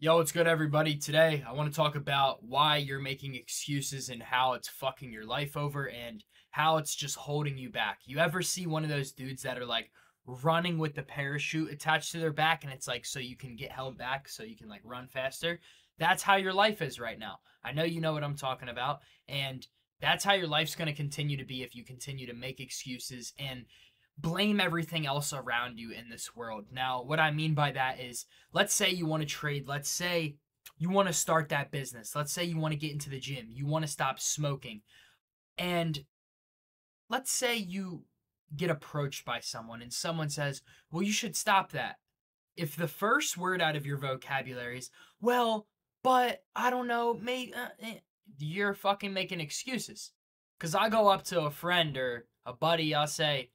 Yo, what's good, everybody? Today, I want to talk about why you're making excuses and how it's fucking your life over and how it's just holding you back. You ever see one of those dudes that are like running with the parachute attached to their back and it's like so you can get held back so you can like run faster? That's how your life is right now. I know you know what I'm talking about, and that's how your life's going to continue to be if you continue to make excuses and blame everything else around you in this world. Now, what I mean by that is, let's say you want to trade, let's say you want to start that business, let's say you want to get into the gym, you want to stop smoking, and let's say you get approached by someone and someone says, well, you should stop that. If the first word out of your vocabulary is, well, but I don't know, maybe, you're fucking making excuses. Because I go up to a friend or a buddy, I'll say,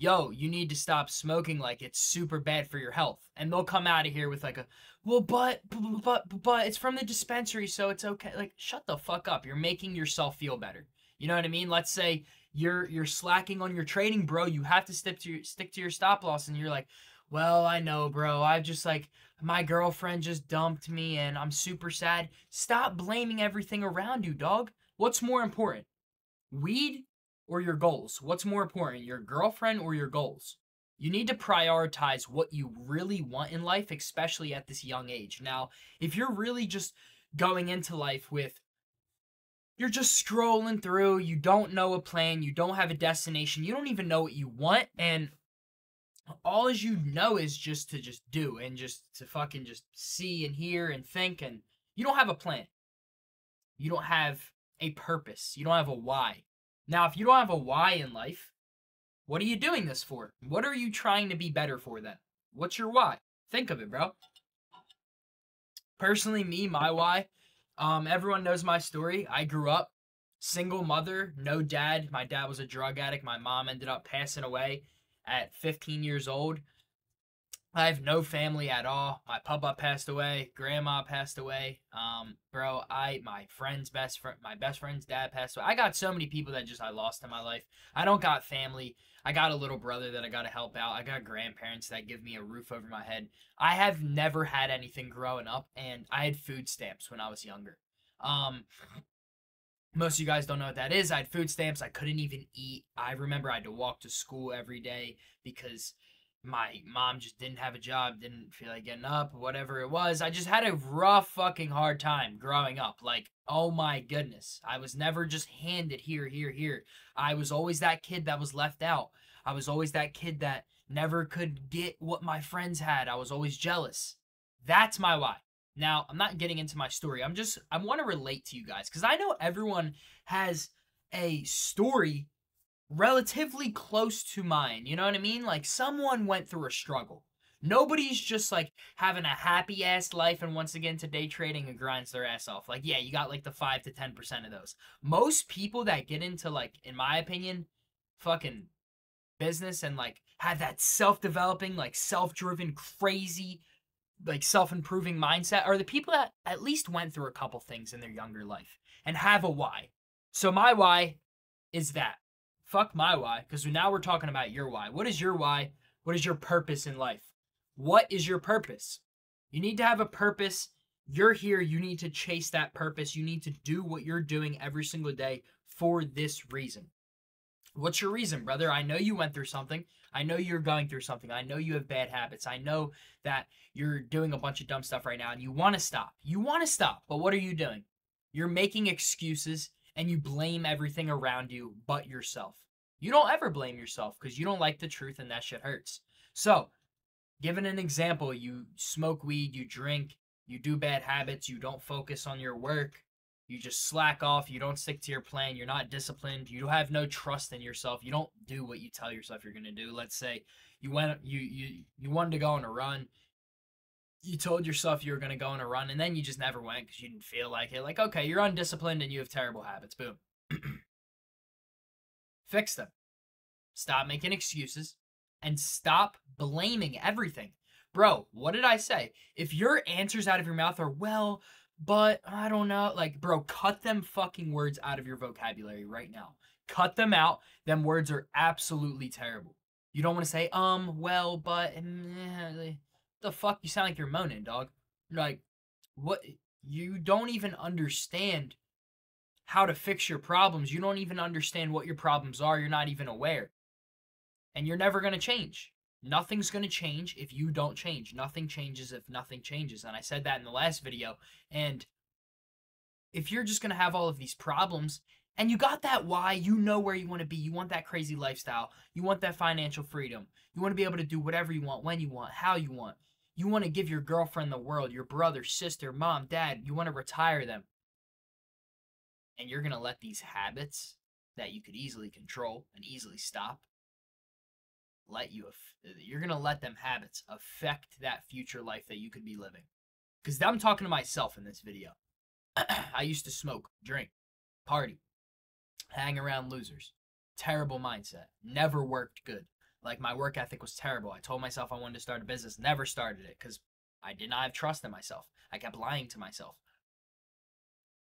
yo, you need to stop smoking, like it's super bad for your health. And they'll come out of here with like a, well, but it's from the dispensary, so it's okay. Like, shut the fuck up. You're making yourself feel better. You know what I mean? Let's say you're slacking on your trading, bro. You have to stick to your stop loss, and you're like, well, I know, bro. I've just like my girlfriend just dumped me and I'm super sad. Stop blaming everything around you, dog. What's more important? Weed or your goals? What's more important, your girlfriend or your goals? You need to prioritize what you really want in life, especially at this young age. Now, if you're really just going into life with, you're just scrolling through, you don't know a plan, you don't have a destination, you don't even know what you want, and all as you know is just to just do and just to fucking just see and hear and think, and you don't have a plan. You don't have a purpose. You don't have a why. Now, if you don't have a why in life, what are you doing this for? What are you trying to be better for then? What's your why? Think of it, bro. Personally, my why, everyone knows my story. I grew up single mother, no dad. My dad was a drug addict. My mom ended up passing away at 15 years old. I have no family at all. My papa passed away. Grandma passed away. Bro, my best friend's dad passed away. I got so many people that I lost in my life. I don't got family. I got a little brother that I got to help out. I got grandparents that give me a roof over my head. I have never had anything growing up, and I had food stamps when I was younger. Most of you guys don't know what that is. I had food stamps. I couldn't even eat. I remember I had to walk to school every day because my mom just didn't have a job, didn't feel like getting up, whatever it was. I just had a rough fucking hard time growing up. Like, oh my goodness. I was never just handed here, here, here. I was always that kid that was left out. I was always that kid that never could get what my friends had. I was always jealous. That's my why. Now, I'm not getting into my story. I want to relate to you guys because I know everyone has a story relatively close to mine. You know what I mean? Like, someone went through a struggle. Nobody's just like having a happy ass life and once again to day trading and grinds their ass off. Like, yeah, you got like the 5 to 10% of those. Most people that get into, like, in my opinion, fucking business and like have that self-developing, like self-driven, crazy, like self-improving mindset are the people that at least went through a couple things in their younger life and have a why. So my why is that. Fuck my why, because now we're talking about your why. What is your why? What is your purpose in life? What is your purpose? You need to have a purpose. You're here. You need to chase that purpose. You need to do what you're doing every single day for this reason. What's your reason, brother? I know you went through something. I know you're going through something. I know you have bad habits. I know that you're doing a bunch of dumb stuff right now and you want to stop. You want to stop, but what are you doing? You're making excuses and you blame everything around you but yourself. You don't ever blame yourself because you don't like the truth and that shit hurts. So, given an example, you smoke weed, you drink, you do bad habits, you don't focus on your work, you just slack off, you don't stick to your plan, you're not disciplined, you have no trust in yourself, you don't do what you tell yourself you're going to do. Let's say you wanted to go on a run, you told yourself you were going to go on a run, and then you just never went because you didn't feel like it. Like, okay, you're undisciplined and you have terrible habits. Boom. Fix them. Stop making excuses and stop blaming everything. Bro, what did I say? If your answers out of your mouth are, well, but I don't know, like, bro, cut them fucking words out of your vocabulary right now. Cut them out. Them words are absolutely terrible. You don't want to say, well, but, the fuck? You sound like you're moaning, dog. Like, what you don't even understand how to fix your problems. You don't even understand what your problems are. You're not even aware. And you're never going to change. Nothing's going to change if you don't change. Nothing changes if nothing changes. And I said that in the last video. And if you're just going to have all of these problems and you got that why, you know where you want to be. You want that crazy lifestyle. You want that financial freedom. You want to be able to do whatever you want, when you want, how you want. You want to give your girlfriend the world, your brother, sister, mom, dad. You want to retire them. And you're going to let these habits that you could easily control and easily stop, you're going to let them habits affect that future life that you could be living. Because I'm talking to myself in this video. I used to smoke, drink, party, hang around losers. Terrible mindset. Never worked good. Like, my work ethic was terrible. I told myself I wanted to start a business. Never started it because I did not have trust in myself. I kept lying to myself.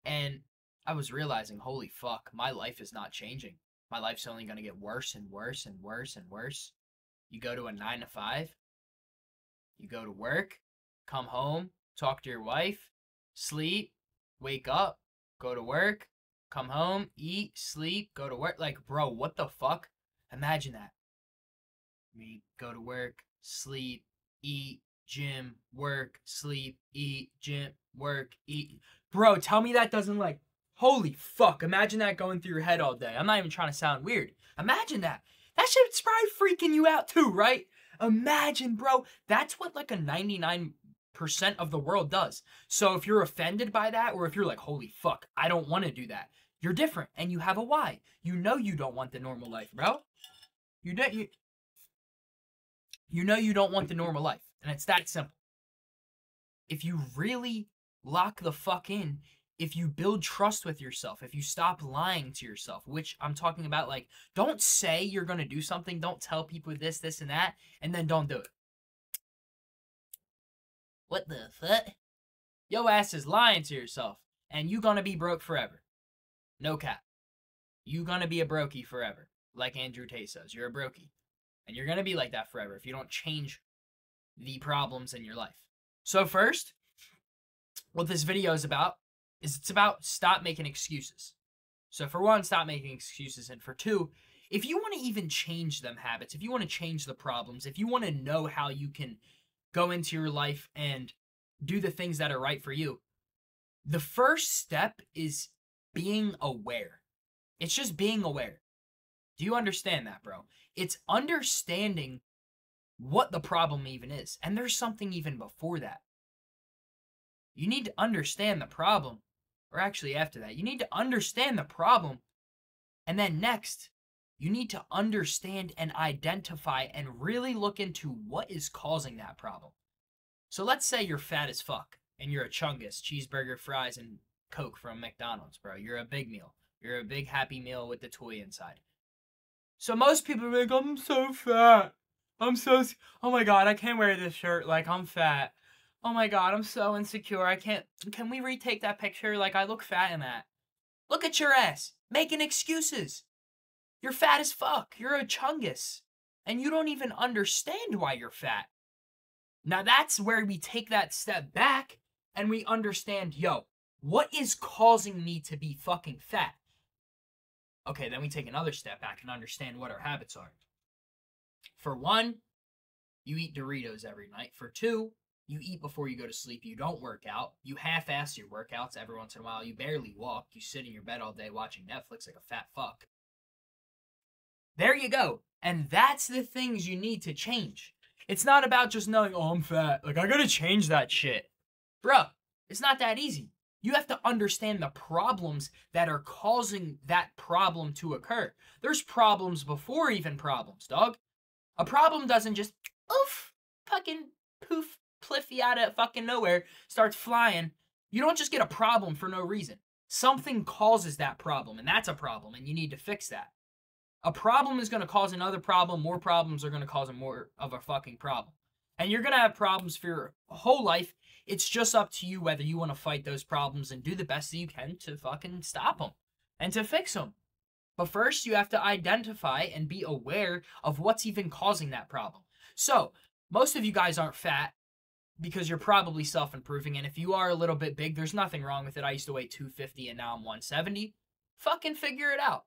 And I was realizing, holy fuck, my life is not changing. My life's only going to get worse and worse and worse and worse. You go to a 9 to 5. You go to work, come home, talk to your wife, sleep, wake up, go to work, come home, eat, sleep, go to work. Like, bro, what the fuck? Imagine that. We go to work, sleep, eat, gym, work, sleep, eat, gym, work, eat. Bro, tell me that doesn't, like, holy fuck. Imagine that going through your head all day. I'm not even trying to sound weird. Imagine that. That shit's probably freaking you out too, right? Imagine, bro. That's what like a 99% of the world does. So if you're offended by that, or if you're like, holy fuck, I don't want to do that, you're different and you have a why. You know you don't want the normal life, bro. You know you don't want the normal life. And it's that simple. If you really lock the fuck in, if you build trust with yourself, if you stop lying to yourself, which I'm talking about, like, don't say you're going to do something. Don't tell people this, this, and that, and then don't do it. What the fuck? Yo ass is lying to yourself, and you going to be broke forever. No cap. You going to be a brokey forever. Like Andrew Tate says, you're a brokey. And you're going to be like that forever if you don't change the problems in your life. So first, what this video is about, it's about stop making excuses. So for one, stop making excuses. And for two, if you want to even change them habits, if you want to change the problems, if you want to know how you can go into your life and do the things that are right for you, the first step is being aware. It's just being aware. Do you understand that, bro? It's understanding what the problem even is. And there's something even before that. You need to understand the problem. Or actually after that, you need to understand the problem. And then next, you need to understand and identify and really look into what is causing that problem. So let's say you're fat as fuck and you're a chungus, cheeseburger, fries, and Coke from McDonald's, bro. You're a big meal. You're a big Happy Meal with the toy inside. So most people are like, I'm so fat. Oh my God, I can't wear this shirt. Like, I'm fat. Oh my God, I'm so insecure. I can't. Can we retake that picture? Like, I look fat in that. Look at your ass. Making excuses. You're fat as fuck. You're a chungus. And you don't even understand why you're fat. Now, that's where we take that step back and we understand, yo, what is causing me to be fucking fat? Okay, then we take another step back and understand what our habits are. For one, you eat Doritos every night. For two, you eat before you go to sleep. You don't work out. You half-ass your workouts every once in a while. You barely walk. You sit in your bed all day watching Netflix like a fat fuck. There you go. And that's the things you need to change. It's not about just knowing, oh, I'm fat. Like, I gotta change that shit. Bruh, it's not that easy. You have to understand the problems that are causing that problem to occur. There's problems before even problems, dog. A problem doesn't just, oof, fucking poof, pliffy out of fucking nowhere, starts flying. You don't just get a problem for no reason. Something causes that problem, and that's a problem, and you need to fix that. A problem is going to cause another problem. More problems are going to cause more of a fucking problem. And you're going to have problems for your whole life. It's just up to you whether you want to fight those problems and do the best that you can to fucking stop them and to fix them. But first, you have to identify and be aware of what's even causing that problem. So, most of you guys aren't fat because you're probably self-improving. And if you are a little bit big, there's nothing wrong with it. I used to weigh 250 and now I'm 170. Fucking figure it out.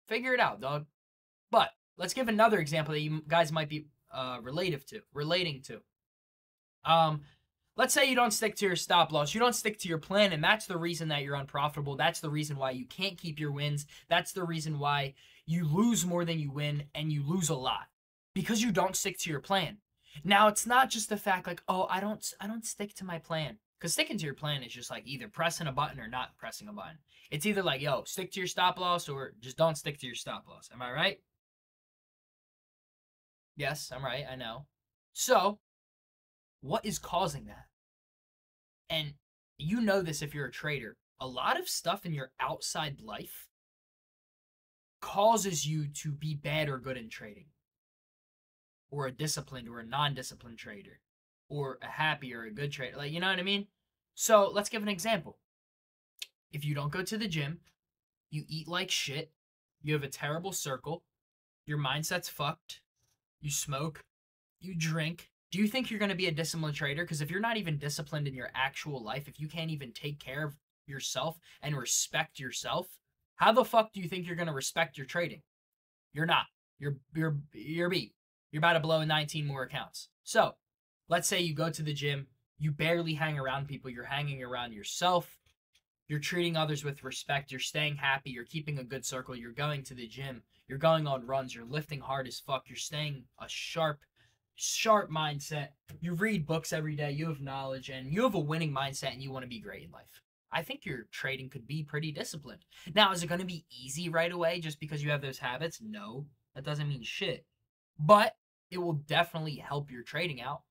Figure it out, dog. But let's give another example that you guys might be relating to. Let's say you don't stick to your stop loss. You don't stick to your plan, and that's the reason that you're unprofitable. That's the reason why you can't keep your wins. That's the reason why you lose more than you win, and you lose a lot because you don't stick to your plan. Now, it's not just the fact like, oh, I don't stick to my plan. Because sticking to your plan is just like either pressing a button or not pressing a button. It's either like, yo, stick to your stop loss or just don't stick to your stop loss. Am I right? Yes, I'm right. I know. So, what is causing that? And you know this if you're a trader. A lot of stuff in your outside life causes you to be bad or good in trading, or a disciplined or a non-disciplined trader, or a happy or a good trader. Like, you know what I mean? So let's give an example. If you don't go to the gym, you eat like shit, you have a terrible circle, your mindset's fucked, you smoke, you drink. Do you think you're going to be a disciplined trader? Because if you're not even disciplined in your actual life, if you can't even take care of yourself and respect yourself, how the fuck do you think you're going to respect your trading? You're not. You're beat. You're about to blow 19 more accounts. So, let's say you go to the gym, you barely hang around people, you're hanging around yourself, you're treating others with respect, you're staying happy, you're keeping a good circle, you're going to the gym, you're going on runs, you're lifting hard as fuck, you're staying a sharp mindset, you read books every day, you have knowledge, and you have a winning mindset, and you want to be great in life. I think your trading could be pretty disciplined. Now, is it going to be easy right away just because you have those habits? No, that doesn't mean shit. But it will definitely help your trading out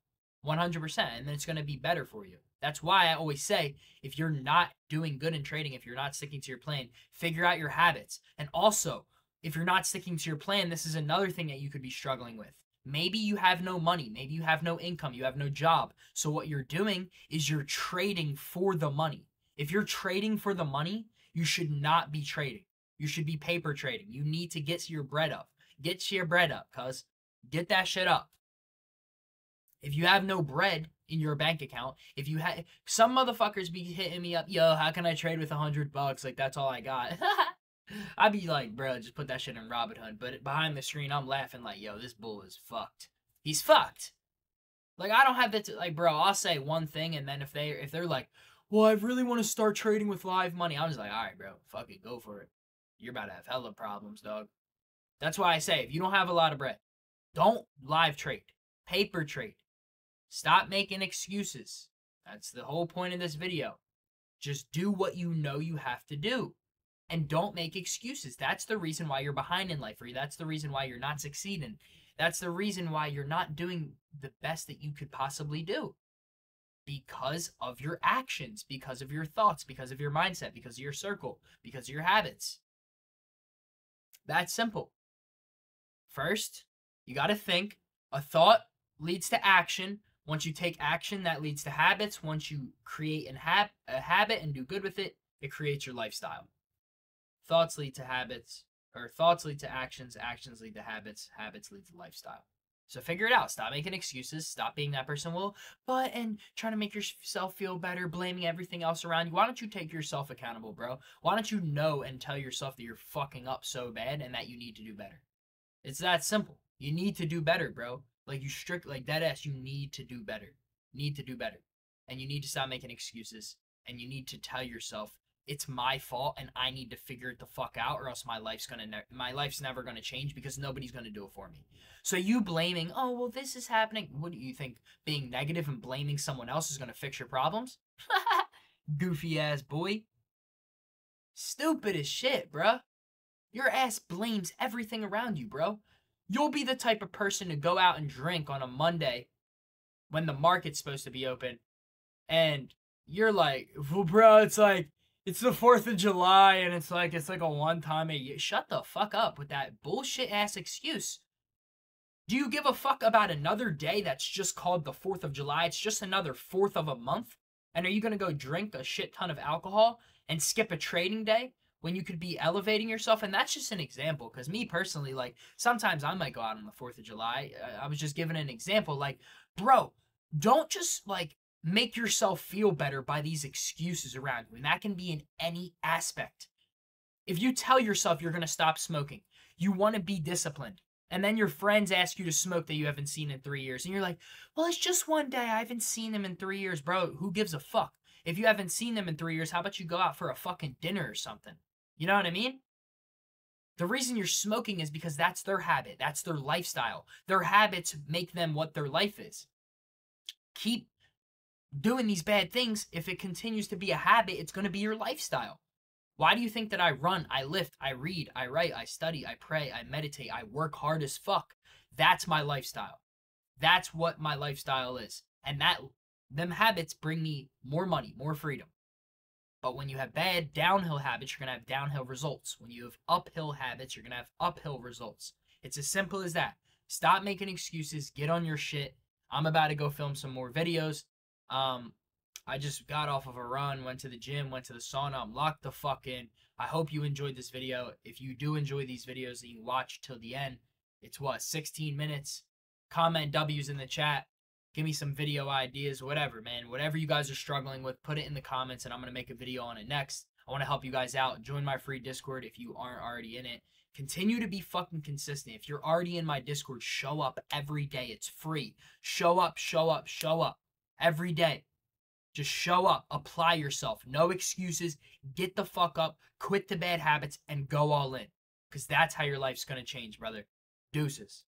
100%, and then it's going to be better for you. That's why I always say, if you're not doing good in trading, if you're not sticking to your plan, figure out your habits. And also, if you're not sticking to your plan, this is another thing that you could be struggling with. Maybe you have no money. Maybe you have no income. You have no job. So what you're doing is you're trading for the money. If you're trading for the money, you should not be trading. You should be paper trading. You need to get your bread up. Get your bread up, cuz. Get that shit up. If you have no bread in your bank account, if you have, some motherfuckers be hitting me up, yo, how can I trade with $100? Like, that's all I got. I'd be like, bro, just put that shit in Robinhood. But behind the screen, I'm laughing like, yo, this bull is fucked. He's fucked. Like, I don't have that to, like, bro, I'll say one thing, and then if they're like, well, I really want to start trading with live money, I'm just like, all right, bro, fuck it, go for it. You're about to have hella problems, dog. That's why I say, if you don't have a lot of bread, don't live trade. Paper trade. Stop making excuses. That's the whole point of this video. Just do what you know you have to do. And don't make excuses. That's the reason why you're behind in life, or that's the reason why you're not succeeding. That's the reason why you're not doing the best that you could possibly do. Because of your actions, because of your thoughts, because of your mindset, because of your circle, because of your habits. That's simple. First, you got to think. A thought leads to action. Once you take action, that leads to habits. Once you create a habit and do good with it, it creates your lifestyle. Thoughts lead to habits, or thoughts lead to actions, actions lead to habits, habits lead to lifestyle. So figure it out. Stop making excuses. Stop being that person, and trying to make yourself feel better, blaming everything else around you. Why don't you take yourself accountable, bro? Why don't you know and tell yourself that you're fucking up so bad and that you need to do better? It's that simple. You need to do better, bro. Like, dead ass, you need to do better. Need to do better. And you need to stop making excuses. And you need to tell yourself, it's my fault and I need to figure it the fuck out, or else my life's never gonna change because nobody's gonna do it for me. So you blaming, oh, well, this is happening. What do you think? Being negative and blaming someone else is gonna fix your problems? Goofy ass boy. Stupid as shit, bruh. Your ass blames everything around you, bro. You'll be the type of person to go out and drink on a Monday when the market's supposed to be open, and you're like, well, bro, it's the 4th of July, and it's like a one-time a year. Shut the fuck up with that bullshit-ass excuse. Do you give a fuck about another day that's just called the 4th of July? It's just another 4th of a month? And are you going to go drink a shit ton of alcohol and skip a trading day when you could be elevating yourself? And that's just an example, because me personally, like, sometimes I might go out on the 4th of July. I was just giving an example. Like, bro, Don't just like make yourself feel better by these excuses around you. And that can be in any aspect. If you tell yourself you're going to stop smoking, you want to be disciplined. And then your friends ask you to smoke that you haven't seen in 3 years. And you're like, well, it's just one day. I haven't seen them in 3 years. Bro, who gives a fuck? If you haven't seen them in 3 years, how about you go out for a fucking dinner or something? You know what I mean? The reason you're smoking is because that's their habit. That's their lifestyle. Their habits make them what their life is. Keep doing these bad things. If it continues to be a habit, it's going to be your lifestyle. Why do you think that I run, I lift, I read, I write, I study, I pray, I meditate, I work hard as fuck? That's my lifestyle. That's what my lifestyle is. And them habits bring me more money, more freedom. But when you have bad downhill habits, you're going to have downhill results. When you have uphill habits, you're going to have uphill results. It's as simple as that. Stop making excuses. Get on your shit. I'm about to go film some more videos. I just got off of a run, went to the gym, went to the sauna. I'm locked the fuck in. I hope you enjoyed this video. If you do enjoy these videos and you watch till the end, it's what, 16 minutes? Comment W's in the chat. Give me some video ideas, whatever, man. Whatever you guys are struggling with, put it in the comments, and I'm going to make a video on it next. I want to help you guys out. Join my free Discord if you aren't already in it. Continue to be fucking consistent. If you're already in my Discord, show up every day. It's free. Show up, show up, show up. Every day. Just show up. Apply yourself. No excuses. Get the fuck up. Quit the bad habits and go all in. Because that's how your life's going to change, brother. Deuces.